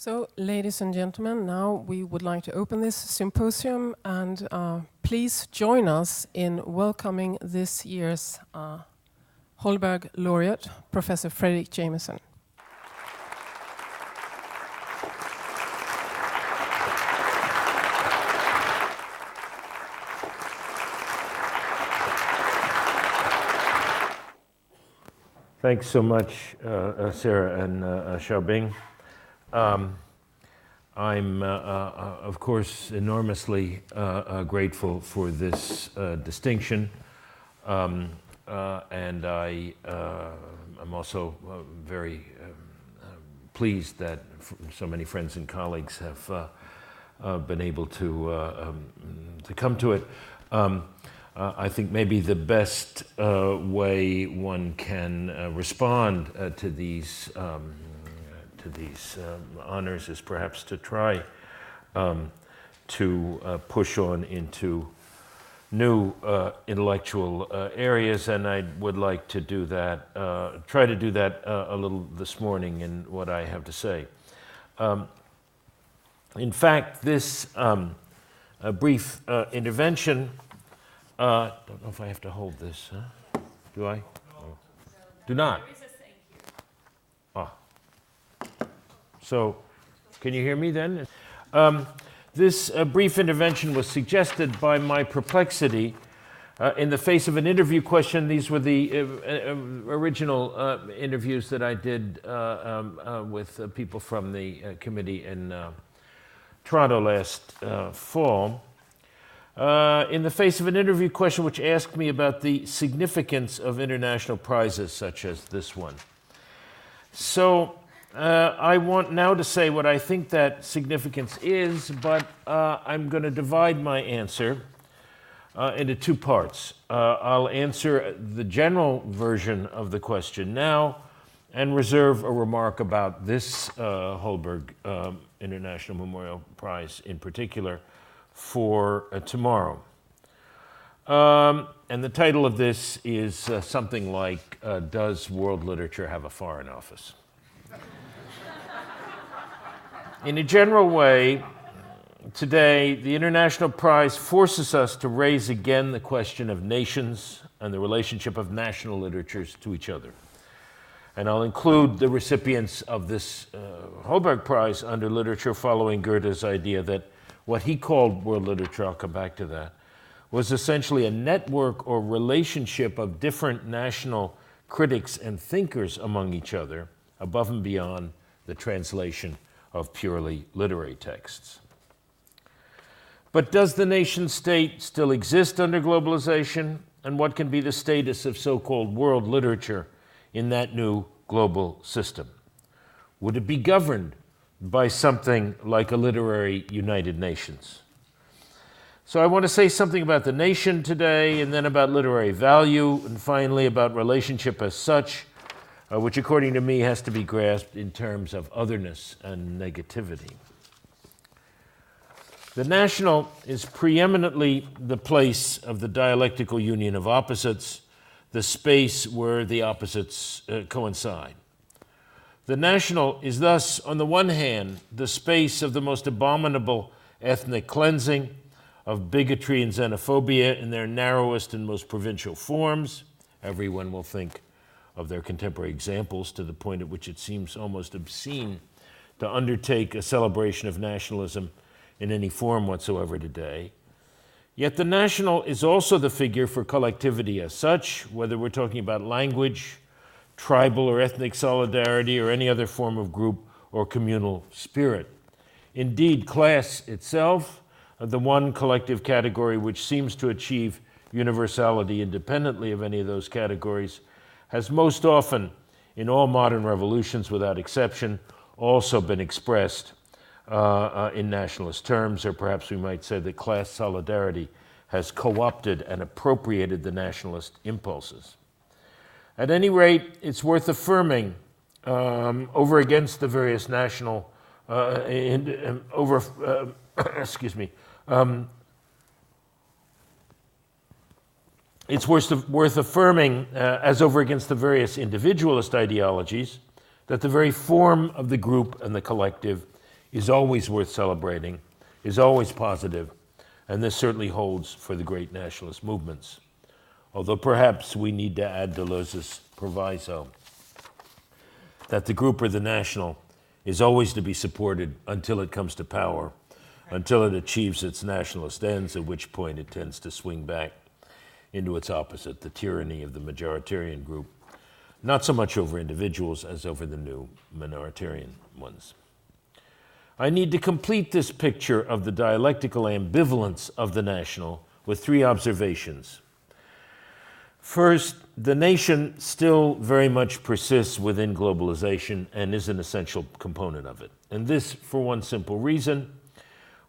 So, ladies and gentlemen, now we would like to open this symposium, and please join us in welcoming this year's Holberg laureate, Professor Fredric Jameson. Thanks so much, Sarah and Xiaobing. I'm, of course, enormously grateful for this distinction, and I'm also very pleased that so many friends and colleagues have been able to come to it. I think maybe the best way one can respond to these honors is perhaps to try to push on into new intellectual areas, and I would like to do that, try to do that a little this morning in what I have to say. In fact, this brief intervention, don't know if I have to hold this, huh? Do I? Oh. Do not? So, can you hear me then? This brief intervention was suggested by my perplexity in the face of an interview question. These were the original interviews that I did with people from the committee in Toronto last fall. In the face of an interview question which asked me about the significance of international prizes such as this one. So, I want now to say what I think that significance is, but I'm going to divide my answer into two parts. I'll answer the general version of the question now and reserve a remark about this Holberg International Memorial Prize in particular for tomorrow. And the title of this is something like, Does World Literature Have a Foreign Office? In a general way, today, the International Prize forces us to raise again the question of nations and the relationship of national literatures to each other. And I'll include the recipients of this Holberg Prize under literature following Goethe's idea that what he called world literature, I'll come back to that, was essentially a network or relationship of different national critics and thinkers among each other, above and beyond the translation of purely literary texts. But does the nation state still exist under globalization? And what can be the status of so-called world literature in that new global system? Would it be governed by something like a literary United Nations? So I want to say something about the nation today, and then about literary value, and finally about relationship as such, which according to me has to be grasped in terms of otherness and negativity. The national is preeminently the place of the dialectical union of opposites, the space where the opposites coincide. The national is thus, on the one hand, the space of the most abominable ethnic cleansing, of bigotry and xenophobia in their narrowest and most provincial forms. Everyone will think of their contemporary examples to the point at which it seems almost obscene to undertake a celebration of nationalism in any form whatsoever today. Yet the national is also the figure for collectivity as such, whether we're talking about language, tribal or ethnic solidarity, or any other form of group or communal spirit. Indeed, class itself, the one collective category which seems to achieve universality independently of any of those categories, has most often, in all modern revolutions without exception, also been expressed in nationalist terms, or perhaps we might say that class solidarity has co-opted and appropriated the nationalist impulses. At any rate, it's worth affirming over against the various national, it's worth affirming, as over against the various individualist ideologies, that the very form of the group and the collective is always worth celebrating, is always positive, and this certainly holds for the great nationalist movements. Although perhaps we need to add Deleuze's proviso that the group or the national is always to be supported until it comes to power, until it achieves its nationalist ends, at which point it tends to swing back into its opposite, the tyranny of the majoritarian group, not so much over individuals as over the new minoritarian ones. I need to complete this picture of the dialectical ambivalence of the national with three observations. First, the nation still very much persists within globalization and is an essential component of it. And this for one simple reason,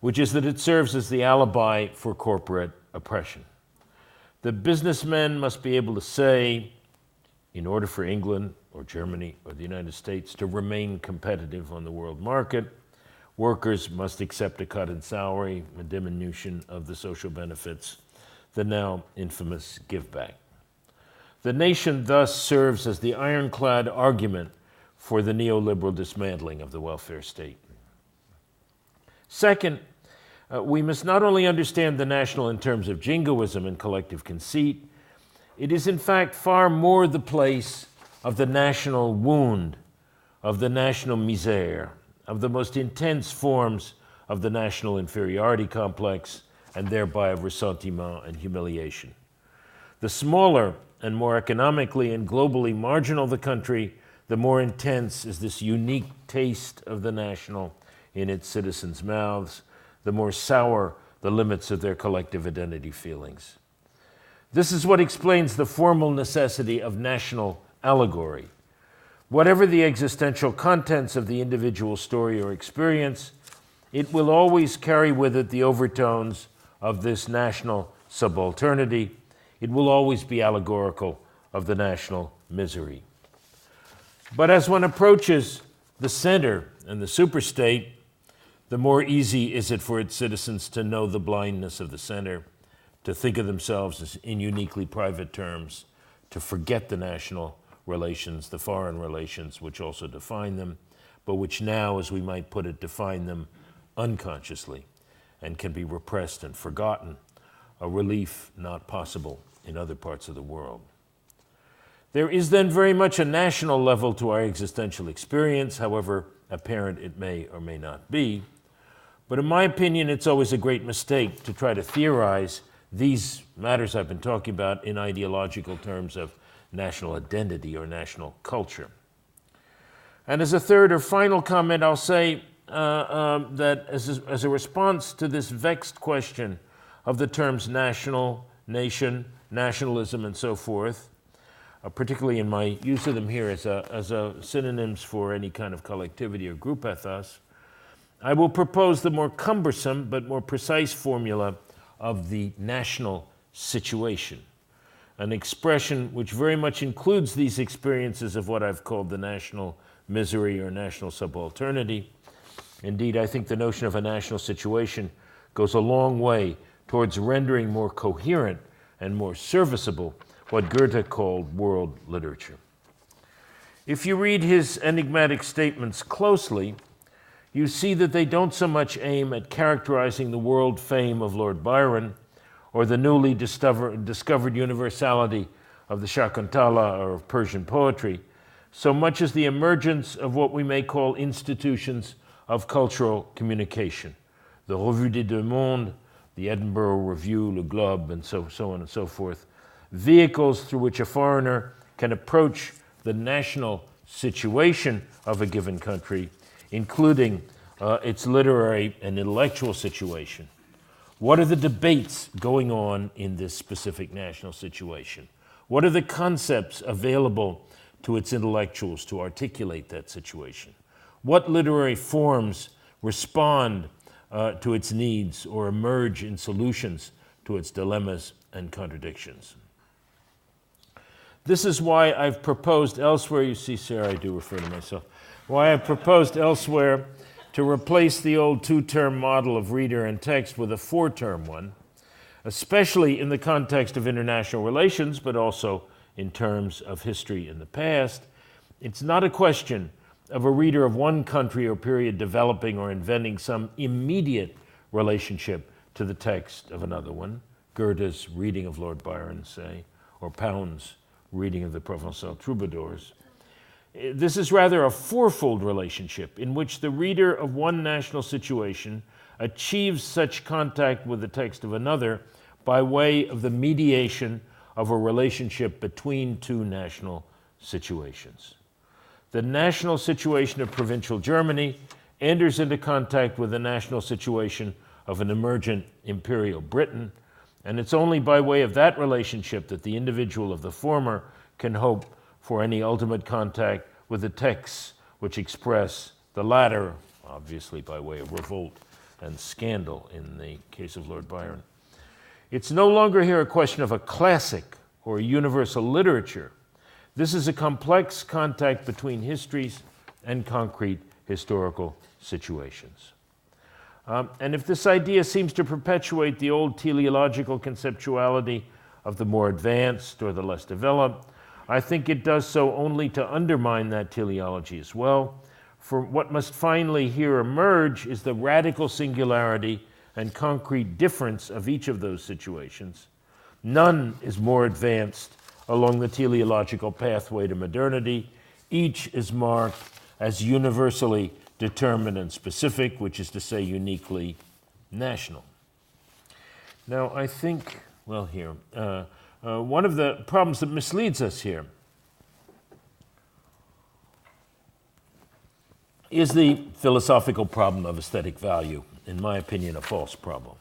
which is that it serves as the alibi for corporate oppression. The businessmen must be able to say, in order for England or Germany or the United States to remain competitive on the world market, workers must accept a cut in salary, a diminution of the social benefits, the now infamous give back. The nation thus serves as the ironclad argument for the neoliberal dismantling of the welfare state. Second, we must not only understand the national in terms of jingoism and collective conceit, it is in fact far more the place of the national wound, of the national misère, of the most intense forms of the national inferiority complex, and thereby of ressentiment and humiliation. The smaller and more economically and globally marginal the country, the more intense is this unique taste of the national in its citizens' mouths, the more sour the limits of their collective identity feelings. This is what explains the formal necessity of national allegory. Whatever the existential contents of the individual story or experience, it will always carry with it the overtones of this national subalternity. It will always be allegorical of the national misery. But as one approaches the center and the superstate, the more easy is it for its citizens to know the blindness of the center, to think of themselves as in uniquely private terms, to forget the national relations, the foreign relations, which also define them, but which now, as we might put it, define them unconsciously and can be repressed and forgotten, a relief not possible in other parts of the world. There is then very much a national level to our existential experience, however apparent it may or may not be. But in my opinion, it's always a great mistake to try to theorize these matters I've been talking about in ideological terms of national identity or national culture. And as a third or final comment, I'll say that as a response to this vexed question of the terms national, nation, nationalism, and so forth, particularly in my use of them here as synonyms for any kind of collectivity or group ethos, I will propose the more cumbersome but more precise formula of the national situation, an expression which very much includes these experiences of what I've called the national misery or national subalternity. Indeed, I think the notion of a national situation goes a long way towards rendering more coherent and more serviceable what Goethe called world literature. If you read his enigmatic statements closely, you see that they don't so much aim at characterizing the world fame of Lord Byron or the newly discovered universality of the Shakuntala or of Persian poetry, so much as the emergence of what we may call institutions of cultural communication, the Revue des Deux Mondes, the Edinburgh Review, Le Globe, and so on and so forth, vehicles through which a foreigner can approach the national situation of a given country, including its literary and intellectual situation. What are the debates going on in this specific national situation? What are the concepts available to its intellectuals to articulate that situation? What literary forms respond to its needs or emerge in solutions to its dilemmas and contradictions? This is why I've proposed elsewhere, you see, Sarah, I do refer to myself, why I've proposed elsewhere to replace the old two-term model of reader and text with a four-term one, especially in the context of international relations, but also in terms of history in the past. It's not a question of a reader of one country or period developing or inventing some immediate relationship to the text of another one, Goethe's reading of Lord Byron, say, or Pound's reading of the Provençal troubadours. This is rather a fourfold relationship in which the reader of one national situation achieves such contact with the text of another by way of the mediation of a relationship between two national situations. The national situation of provincial Germany enters into contact with the national situation of an emergent imperial Britain, and it's only by way of that relationship that the individual of the former can hope for any ultimate contact with the texts which express the latter, obviously by way of revolt and scandal in the case of Lord Byron. It's no longer here a question of a classic or a universal literature. This is a complex contact between histories and concrete historical situations. And if this idea seems to perpetuate the old teleological conceptuality of the more advanced or the less developed, I think it does so only to undermine that teleology as well. For what must finally here emerge is the radical singularity and concrete difference of each of those situations. None is more advanced along the teleological pathway to modernity. Each is marked as universally determined and specific, which is to say uniquely national. Now, I think, well, here, one of the problems that misleads us here is the philosophical problem of aesthetic value, in my opinion, a false problem.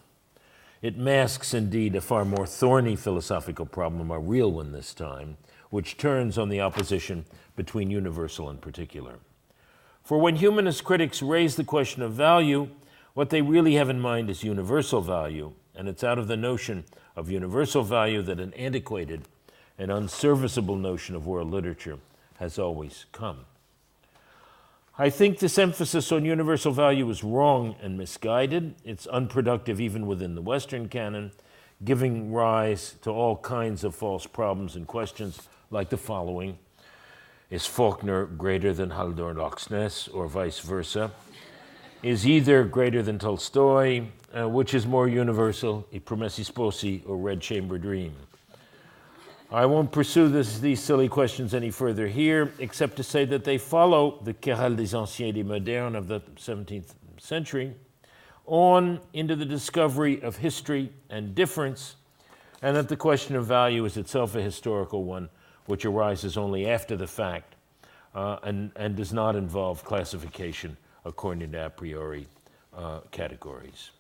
It masks, indeed, a far more thorny philosophical problem, a real one this time, which turns on the opposition between universal and particular. For when humanist critics raise the question of value, what they really have in mind is universal value, and it's out of the notion of universal value that an antiquated and unserviceable notion of world literature has always come. I think this emphasis on universal value is wrong and misguided. It's unproductive even within the Western canon, giving rise to all kinds of false problems and questions like the following. Is Faulkner greater than Haldor Loxness, or vice versa? Is either greater than Tolstoy? Which is more universal, I Promessi Sposi or Red Chamber Dream? I won't pursue these silly questions any further here, except to say that they follow the Querelle des Anciens et des Modernes of the 17th century on into the discovery of history and difference, and that the question of value is itself a historical one, which arises only after the fact and does not involve classification according to a priori categories.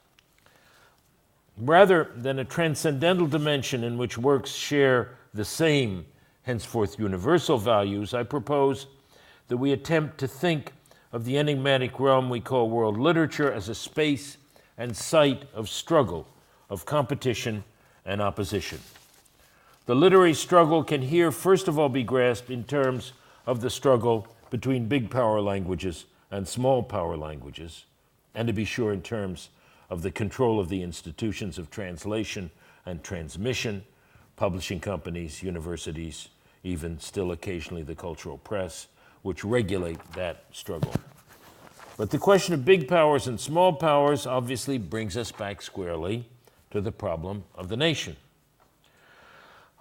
Rather than a transcendental dimension in which works share the same, henceforth universal values, I propose that we attempt to think of the enigmatic realm we call world literature as a space and site of struggle, of competition and opposition. The literary struggle can here first of all be grasped in terms of the struggle between big power languages and small power languages, and to be sure in terms of the control of the institutions of translation and transmission, publishing companies, universities, even still occasionally the cultural press, which regulate that struggle. But the question of big powers and small powers obviously brings us back squarely to the problem of the nation.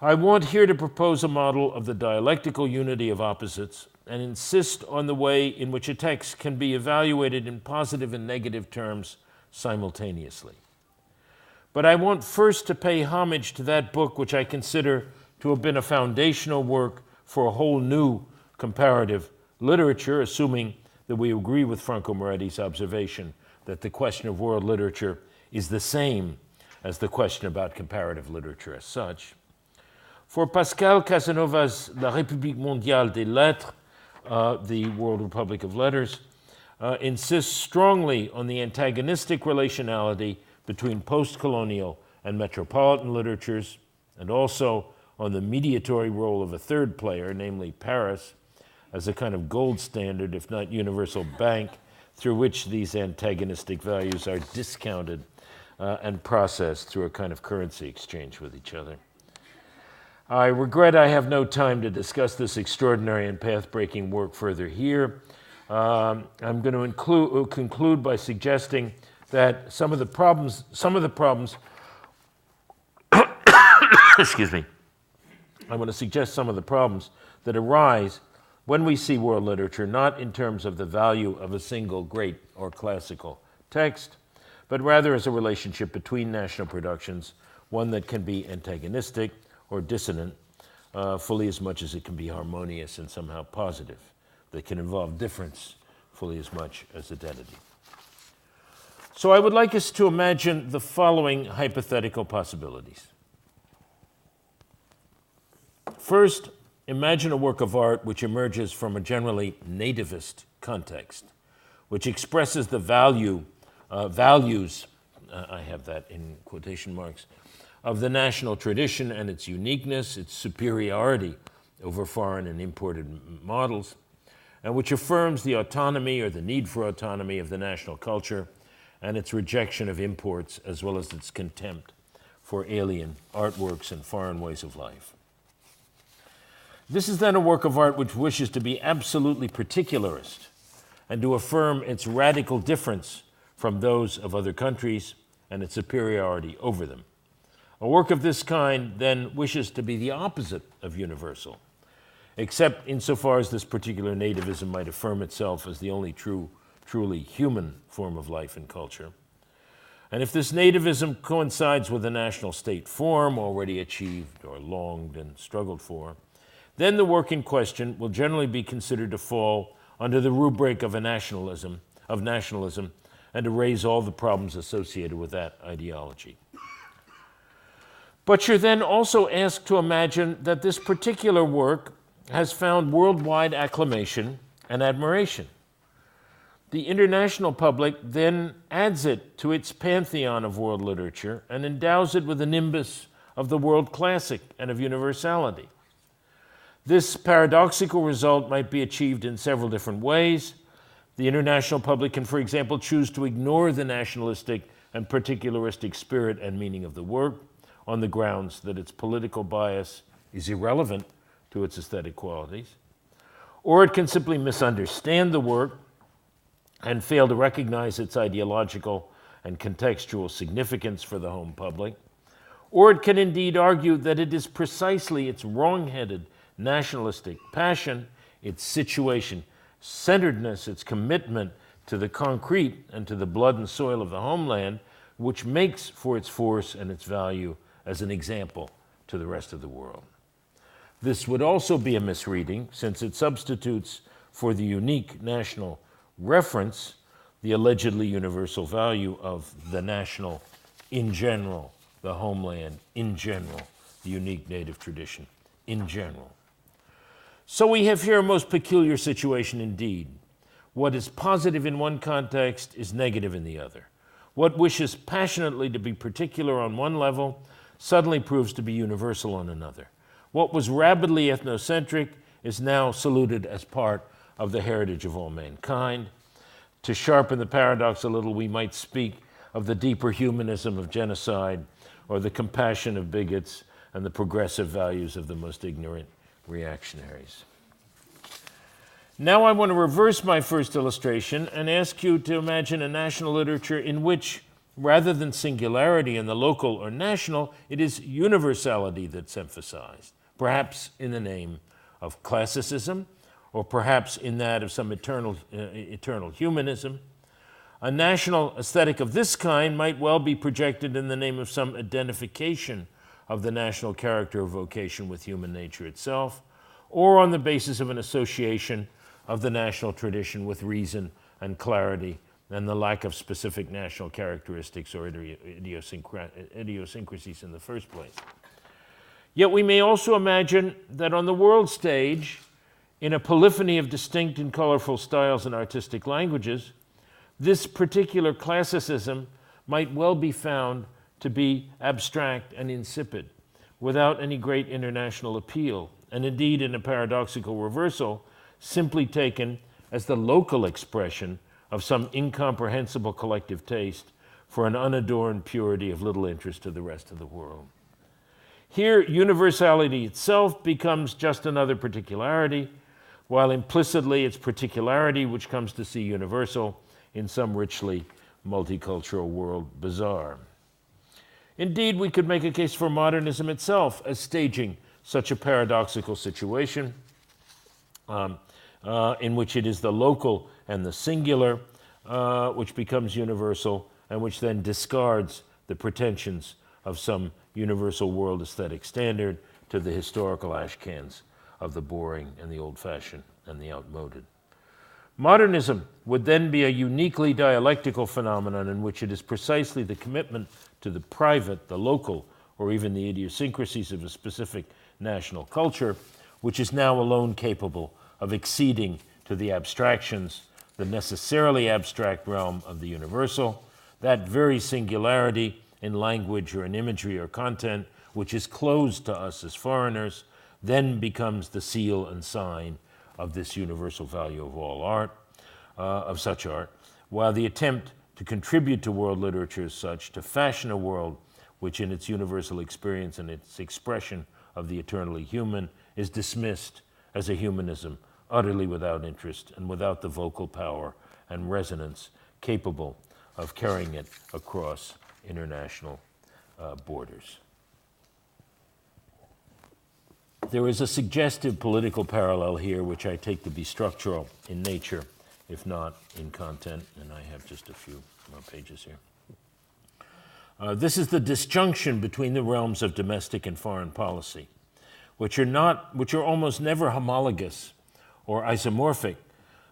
I want here to propose a model of the dialectical unity of opposites and insist on the way in which a text can be evaluated in positive and negative terms simultaneously. But I want first to pay homage to that book which I consider to have been a foundational work for a whole new comparative literature, assuming that we agree with Franco Moretti's observation that the question of world literature is the same as the question about comparative literature as such. For Pascal Casanova's La République mondiale des lettres, the World Republic of Letters, insists strongly on the antagonistic relationality between post-colonial and metropolitan literatures, and also on the mediatory role of a third player, namely Paris, as a kind of gold standard, if not universal bank, through which these antagonistic values are discounted and processed through a kind of currency exchange with each other. I regret I have no time to discuss this extraordinary and path-breaking work further here. I'm going to conclude by suggesting that some of the problems, excuse me, I want to suggest some of the problems that arise when we see world literature, not in terms of the value of a single great or classical text, but rather as a relationship between national productions, one that can be antagonistic or dissonant, fully as much as it can be harmonious and somehow positive, that can involve difference fully as much as identity. So I would like us to imagine the following hypothetical possibilities. First, imagine a work of art which emerges from a generally nativist context, which expresses the values, I have that in quotation marks, of the national tradition and its uniqueness, its superiority over foreign and imported models, and which affirms the autonomy or the need for autonomy of the national culture and its rejection of imports, as well as its contempt for alien artworks and foreign ways of life. This is then a work of art which wishes to be absolutely particularist and to affirm its radical difference from those of other countries and its superiority over them. A work of this kind then wishes to be the opposite of universal, except insofar as this particular nativism might affirm itself as the only truly human form of life and culture. And if this nativism coincides with a national state form already achieved or longed and struggled for, then the work in question will generally be considered to fall under the rubric of nationalism, and to raise all the problems associated with that ideology. But you're then also asked to imagine that this particular work has found worldwide acclamation and admiration. The international public then adds it to its pantheon of world literature and endows it with a nimbus of the world classic and of universality. This paradoxical result might be achieved in several different ways. The international public can, for example, choose to ignore the nationalistic and particularistic spirit and meaning of the work on the grounds that its political bias is irrelevant to its aesthetic qualities. Or it can simply misunderstand the work and fail to recognize its ideological and contextual significance for the home public. Or it can indeed argue that it is precisely its wrong-headed nationalistic passion, its situation-centeredness, its commitment to the concrete and to the blood and soil of the homeland, which makes for its force and its value as an example to the rest of the world. This would also be a misreading, since it substitutes for the unique national reference the allegedly universal value of the national in general, the homeland in general, the unique native tradition in general. So we have here a most peculiar situation indeed. What is positive in one context is negative in the other. What wishes passionately to be particular on one level suddenly proves to be universal on another. What was rabidly ethnocentric is now saluted as part of the heritage of all mankind. To sharpen the paradox a little, we might speak of the deeper humanism of genocide, or the compassion of bigots, and the progressive values of the most ignorant reactionaries. Now I want to reverse my first illustration and ask you to imagine a national literature in which, rather than singularity in the local or national, it is universality that's emphasized, perhaps in the name of classicism, or perhaps in that of some eternal humanism. A national aesthetic of this kind might well be projected in the name of some identification of the national character or vocation with human nature itself, or on the basis of an association of the national tradition with reason and clarity and the lack of specific national characteristics or idiosyncrasies in the first place. Yet we may also imagine that on the world stage, in a polyphony of distinct and colorful styles and artistic languages, this particular classicism might well be found to be abstract and insipid, without any great international appeal, and indeed in a paradoxical reversal, simply taken as the local expression of some incomprehensible collective taste for an unadorned purity of little interest to the rest of the world. Here, universality itself becomes just another particularity, while implicitly its particularity, which comes to see universal in some richly multicultural world, bizarre. Indeed, we could make a case for modernism itself as staging such a paradoxical situation in which it is the local and the singular which becomes universal and which then discards the pretensions of some universal world aesthetic standard to the historical ash cans of the boring and the old-fashioned and the outmoded. Modernism would then be a uniquely dialectical phenomenon in which it is precisely the commitment to the private, the local, or even the idiosyncrasies of a specific national culture, which is now alone capable of acceding to the abstractions, the necessarily abstract realm of the universal, that very singularity in language or in imagery or content, which is closed to us as foreigners, then becomes the seal and sign of this universal value of all art, of such art, while the attempt to contribute to world literature as such, to fashion a world which in its universal experience and its expression of the eternally human is dismissed as a humanism utterly without interest and without the vocal power and resonance capable of carrying it across international borders. There is a suggestive political parallel here, which I take to be structural in nature, if not in content, and I have just a few more pages here. This is the disjunction between the realms of domestic and foreign policy, which are almost never homologous or isomorphic,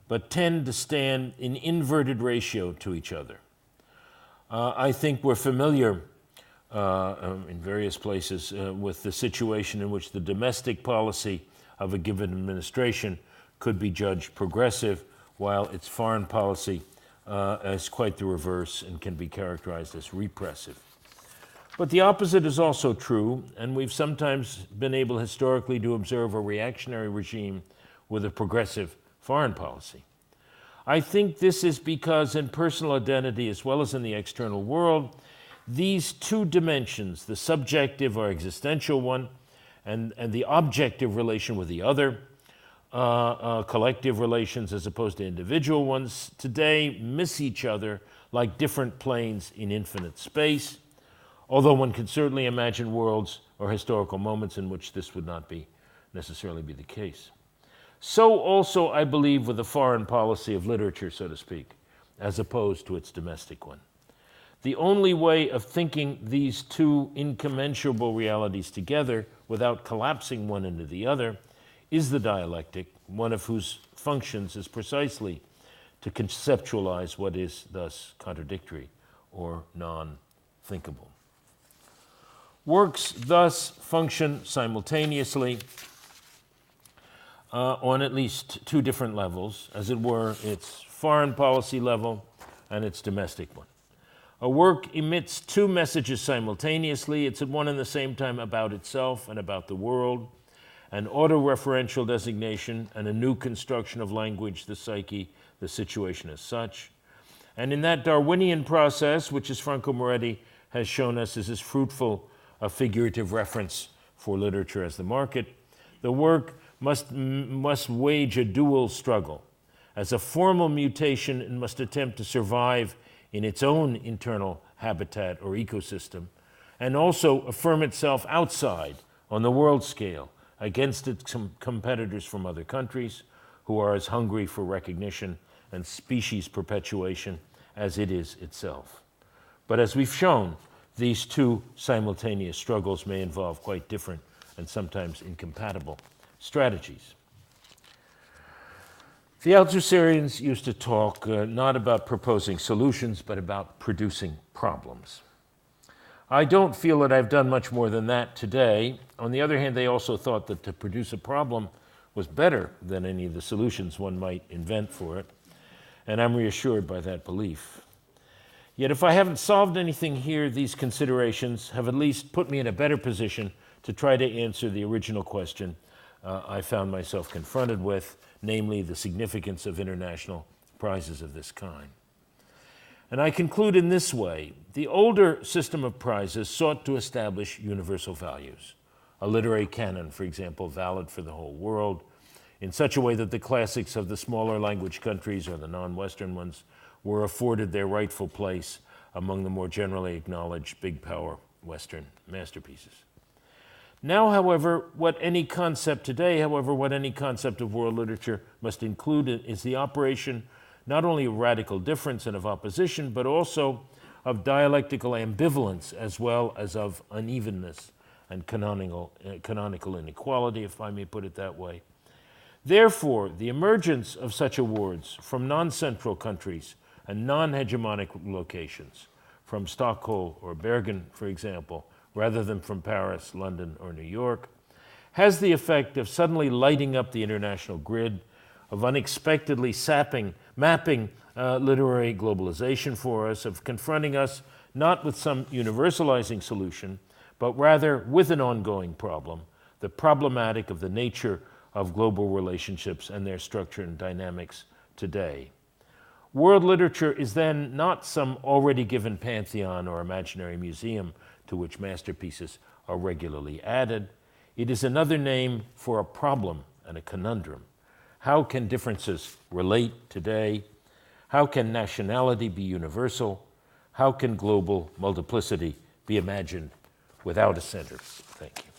but tend to stand in inverted ratio to each other. I think we're familiar in various places with the situation in which the domestic policy of a given administration could be judged progressive, while its foreign policy is quite the reverse and can be characterized as repressive. But the opposite is also true, and we've sometimes been able historically to observe a reactionary regime with a progressive foreign policy. I think this is because in personal identity as well as in the external world, these two dimensions, the subjective or existential one and the objective relation with the other, collective relations as opposed to individual ones, today miss each other like different planes in infinite space, although one can certainly imagine worlds or historical moments in which this would not necessarily be the case. So also, I believe, with the foreign policy of literature, so to speak, as opposed to its domestic one. The only way of thinking these two incommensurable realities together without collapsing one into the other is the dialectic, one of whose functions is precisely to conceptualize what is thus contradictory or non-thinkable. Works thus function simultaneously on at least two different levels, as it were, its foreign policy level and its domestic one. A work emits two messages simultaneously. It's at one and the same time about itself and about the world, an autoreferential designation and a new construction of language, the psyche, the situation as such. And in that Darwinian process, which as Franco Moretti has shown us is as fruitful a figurative reference for literature as the market, the work must wage a dual struggle. As a formal mutation, it must attempt to survive in its own internal habitat or ecosystem, and also affirm itself outside on the world scale against its competitors from other countries who are as hungry for recognition and species perpetuation as it is itself. But as we've shown, these two simultaneous struggles may involve quite different and sometimes incompatible strategies. The Althuserians used to talk not about proposing solutions, but about producing problems. I don't feel that I've done much more than that today. On the other hand, they also thought that to produce a problem was better than any of the solutions one might invent for it, and I'm reassured by that belief. Yet if I haven't solved anything here, these considerations have at least put me in a better position to try to answer the original question I found myself confronted with, namely the significance of international prizes of this kind. And I conclude in this way: the older system of prizes sought to establish universal values. A literary canon, for example, valid for the whole world, in such a way that the classics of the smaller language countries or the non-Western ones were afforded their rightful place among the more generally acknowledged big power Western masterpieces. Now, however, what any concept of world literature must include is the operation not only of radical difference and of opposition, but also of dialectical ambivalence as well as of unevenness and canonical inequality, if I may put it that way. Therefore, the emergence of such awards from non-central countries and non-hegemonic locations, from Stockholm or Bergen, for example, rather than from Paris, London, or New York, has the effect of suddenly lighting up the international grid, of unexpectedly mapping literary globalization for us, of confronting us not with some universalizing solution, but rather with an ongoing problem, the problematic of the nature of global relationships and their structure and dynamics today. World literature is then not some already given pantheon or imaginary museum to which masterpieces are regularly added. It is another name for a problem and a conundrum. How can differences relate today? How can nationality be universal? How can global multiplicity be imagined without a center? Thank you.